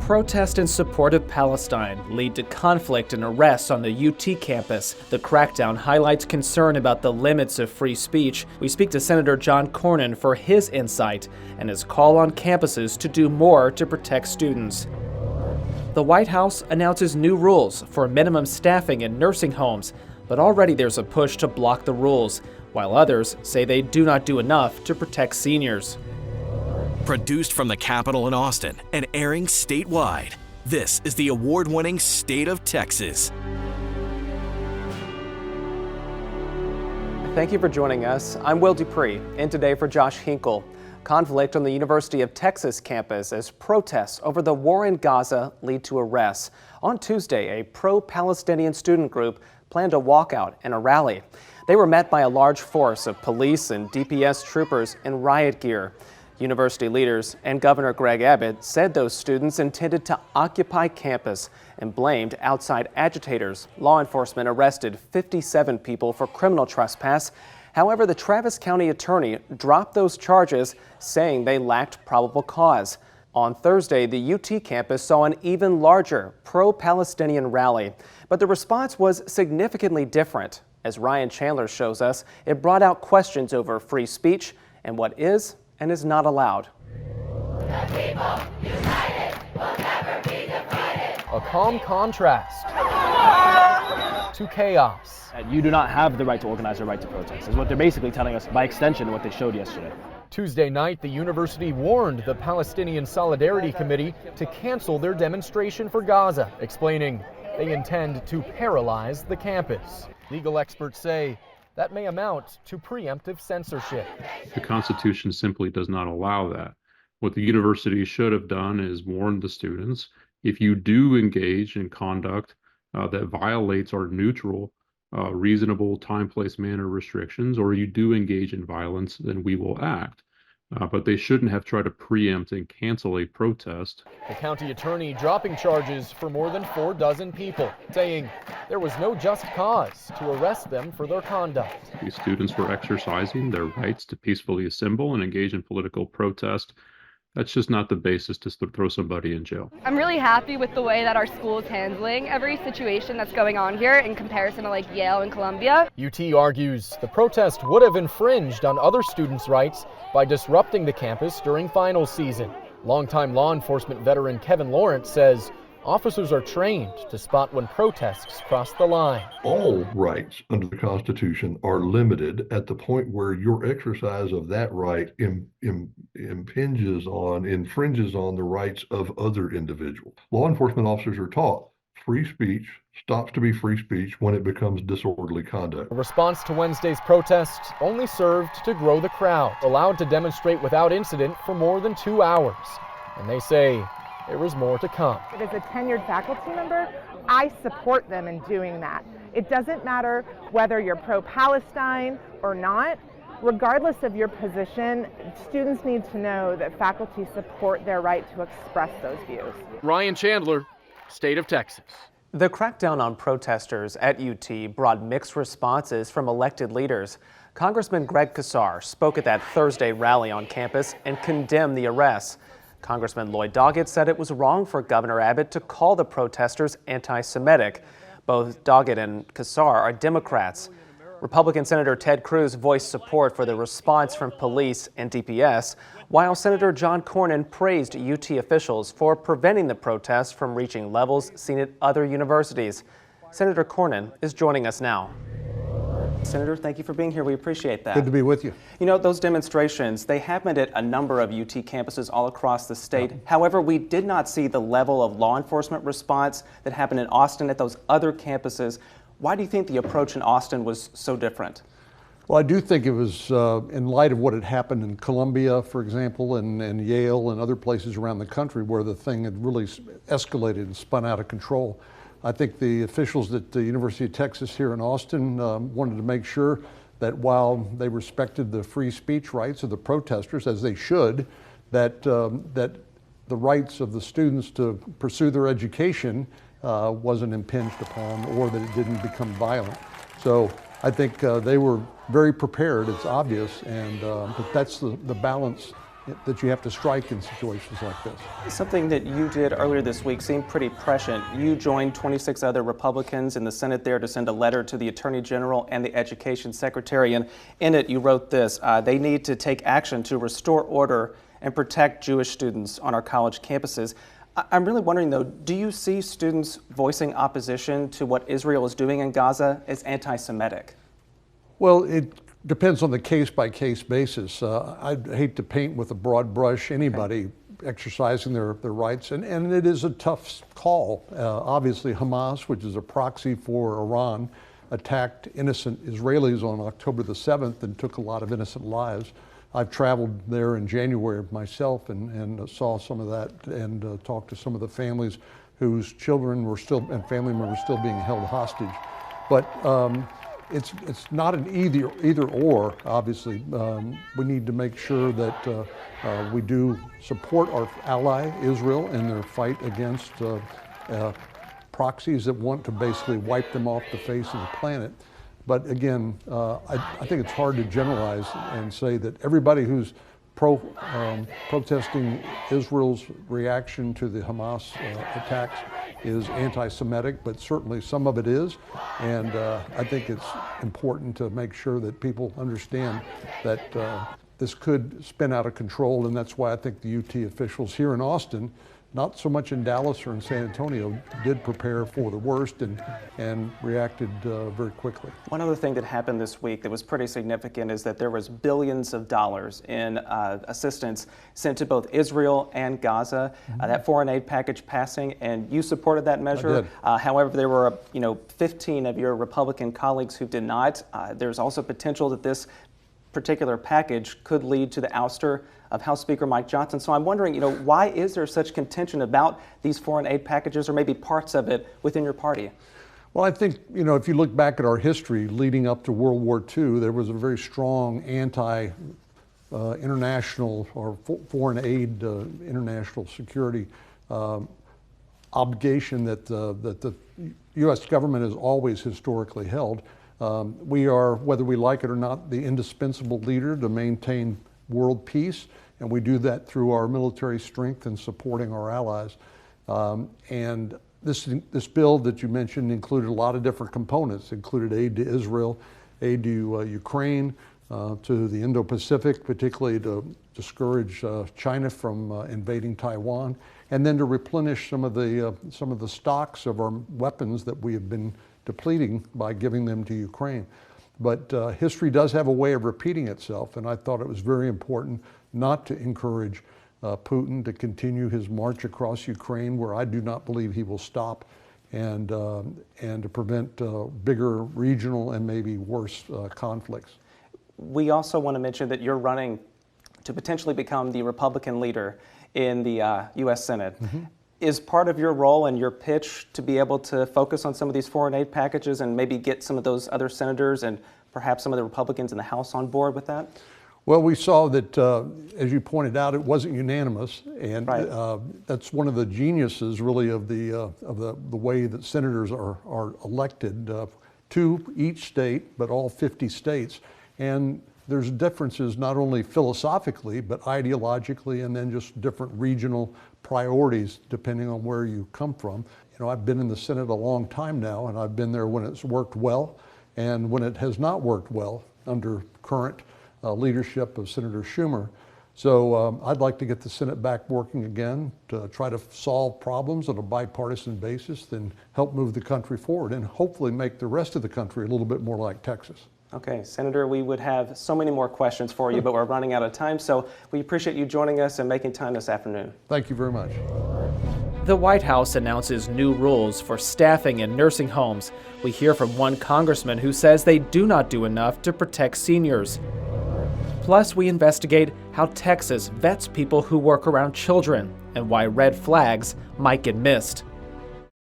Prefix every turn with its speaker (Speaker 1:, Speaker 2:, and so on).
Speaker 1: Protests in support of Palestine lead to conflict and arrests on the UT campus. The crackdown highlights concern about the limits of free speech. We speak to Senator John Cornyn for his insight and his call on campuses to do more to protect students. The White House announces new rules for minimum staffing in nursing homes, but already there's a push to block the rules, while others say they do not do enough to protect seniors.
Speaker 2: Produced from the Capitol in Austin and airing statewide, this is the award-winning State of Texas.
Speaker 3: Thank you for joining us. I'm Will Dupree, in today for Josh Hinkle. Conflict on the University of Texas campus as protests over the war in Gaza lead to arrests. On Tuesday, a pro-Palestinian student group planned a walkout and a rally. They were met by a large force of police and DPS troopers in riot gear. University leaders and Governor Greg Abbott said those students intended to occupy campus and blamed outside agitators. Law enforcement arrested 57 people for criminal trespass. However, the Travis County attorney dropped those charges, saying they lacked probable cause. On Thursday, the UT campus saw an even larger pro-Palestinian rally, but the response was significantly different. As Ryan Chandler shows us, it brought out questions over free speech and what is and is not allowed.
Speaker 4: The people united will never be divided.
Speaker 5: A calm contrast to chaos.
Speaker 6: You do not have the right to organize or right to protest, is what they're basically telling us, by extension, what they showed yesterday.
Speaker 5: Tuesday night, the university warned the Palestinian Solidarity Committee to cancel their demonstration for Gaza, explaining they intend to paralyze the campus. Legal experts say that may amount to preemptive censorship.
Speaker 7: The Constitution simply does not allow that. What the university should have done is warn the students, if you do engage in conduct that violates our neutral, reasonable time, place, manner restrictions, or you do engage in violence, then we will act. But they shouldn't have tried to preempt and cancel a protest.
Speaker 5: The county attorney dropping charges for more than 4 people, saying there was no just cause to arrest them for their conduct.
Speaker 7: These students were exercising their rights to peacefully assemble and engage in political protest. That's just not the basis to throw somebody in jail.
Speaker 8: I'm really happy with the way that our school is handling every situation that's going on here in comparison to like Yale and Columbia.
Speaker 5: UT argues the protest would have infringed on other students' rights by disrupting the campus during finals season. Longtime law enforcement veteran Kevin Lawrence says officers are trained to spot when protests cross the line.
Speaker 9: All rights under the Constitution are limited at the point where your exercise of that right infringes on the rights of other individuals. Law enforcement officers are taught free speech stops to be free speech when it becomes disorderly conduct.
Speaker 5: A response to Wednesday's protest only served to grow the crowd, allowed to demonstrate without incident for more than 2 hours. And they say there is more to come.
Speaker 10: As a tenured faculty member, I support them in doing that. It doesn't matter whether you're pro-Palestine or not. Regardless of your position, students need to know that faculty support their right to express those views.
Speaker 5: Ryan Chandler, State of Texas.
Speaker 3: The crackdown on protesters at UT brought mixed responses from elected leaders. Congressman Greg Casar spoke at that Thursday rally on campus and condemned the arrests. Congressman Lloyd Doggett said it was wrong for Governor Abbott to call the protesters anti-Semitic. Both Doggett and Casar are Democrats. Republican Senator Ted Cruz voiced support for the response from police and DPS, while Senator John Cornyn praised UT officials for preventing the protests from reaching levels seen at other universities. Senator Cornyn is joining us now. Senator, thank you for being here. We appreciate that.
Speaker 11: Good to be with you.
Speaker 3: You know, those demonstrations, they happened at a number of UT campuses all across the state. However, we did not see the level of law enforcement response that happened in Austin at those other campuses. Why do you think the approach in Austin was so different?
Speaker 11: Well, I do think it was in light of what had happened in Columbia, for example, and Yale and other places around the country where the thing had really escalated and spun out of control. I think the officials at the University of Texas here in Austin wanted to make sure that while they respected the free speech rights of the protesters, as they should, that the rights of the students to pursue their education wasn't impinged upon, or that it didn't become violent. So I think they were very prepared, it's obvious, and but that's the balance that you have to strike in situations like this.
Speaker 3: Something that you did earlier this week seemed pretty prescient. You joined 26 other Republicans in the Senate there to send a letter to the Attorney General and the Education Secretary, and in it you wrote this: they need to take action to restore order and protect Jewish students on our college campuses. I'm really wondering, though, do you see students voicing opposition to what Israel is doing in Gaza as anti-Semitic?
Speaker 11: Well, it depends on the case-by-case basis. I'd hate to paint with a broad brush anybody exercising their rights, and it is a tough call. Obviously, Hamas, which is a proxy for Iran, attacked innocent Israelis on October the 7th and took a lot of innocent lives. I've traveled there in January myself and saw some of that and talked to some of the families whose children were still, and family members still being held hostage. But it's not an either or, obviously. We need to make sure that we do support our ally, Israel, in their fight against proxies that want to basically wipe them off the face of the planet. But again, I think it's hard to generalize and say that everybody who's protesting Israel's reaction to the Hamas attacks is anti-Semitic, but certainly some of it is. And I think it's important to make sure that people understand that this could spin out of control, and that's why I think the UT officials here in Austin, not so much in Dallas or in San Antonio, did prepare for the worst and reacted very quickly. One
Speaker 3: other thing that happened this week that was pretty significant is that there was billions of dollars in assistance sent to both Israel and Gaza. That foreign aid package passing, and you supported that measure.
Speaker 11: I did.
Speaker 3: However, there were 15 of your Republican colleagues who did not. There's also potential that this particular package could lead to the ouster of House Speaker Mike Johnson. So I'm wondering, why is there such contention about these foreign aid packages, or maybe parts of it, within your party?
Speaker 11: Well, I think, if you look back at our history leading up to World War II, there was a very strong anti-international or foreign aid, international security obligation that the U.S. government has always historically held. We are, whether we like it or not, the indispensable leader to maintain world peace, and we do that through our military strength and supporting our allies. And this bill that you mentioned included a lot of different components. It included aid to Israel, aid to Ukraine, to the Indo-Pacific, particularly to discourage China from invading Taiwan, and then to replenish some of the stocks of our weapons that we have been depleting by giving them to Ukraine. But history does have a way of repeating itself, and I thought it was very important not to encourage Putin to continue his march across Ukraine, where I do not believe he will stop, and to prevent bigger regional and maybe worse conflicts.
Speaker 3: We also want to mention that you're running to potentially become the Republican leader in the U.S. Senate. Is part of your role and your pitch to be able to focus on some of these foreign aid packages and maybe get some of those other senators and perhaps some of the Republicans in the House on board with that?
Speaker 11: Well, we saw that, as you pointed out, it wasn't unanimous, and that's one of the geniuses, really, of the way that senators are elected to each state, but all 50 states. And there's differences not only philosophically, but ideologically, and then just different regional priorities depending on where you come from. I've been in the Senate a long time now, and I've been there when it's worked well and when it has not worked well under current leadership of Senator Schumer. So I'd like to get the Senate back working again to try to solve problems on a bipartisan basis and help move the country forward and hopefully make the rest of the country a little bit more like Texas.
Speaker 3: Okay, Senator, we would have so many more questions for you, but we're running out of time, so we appreciate you joining us and making time this afternoon.
Speaker 11: Thank you very much.
Speaker 1: The White House announces new rules for staffing in nursing homes. We hear from one congressman who says they do not do enough to protect seniors. Plus, we investigate how Texas vets people who work around children and why red flags might get missed.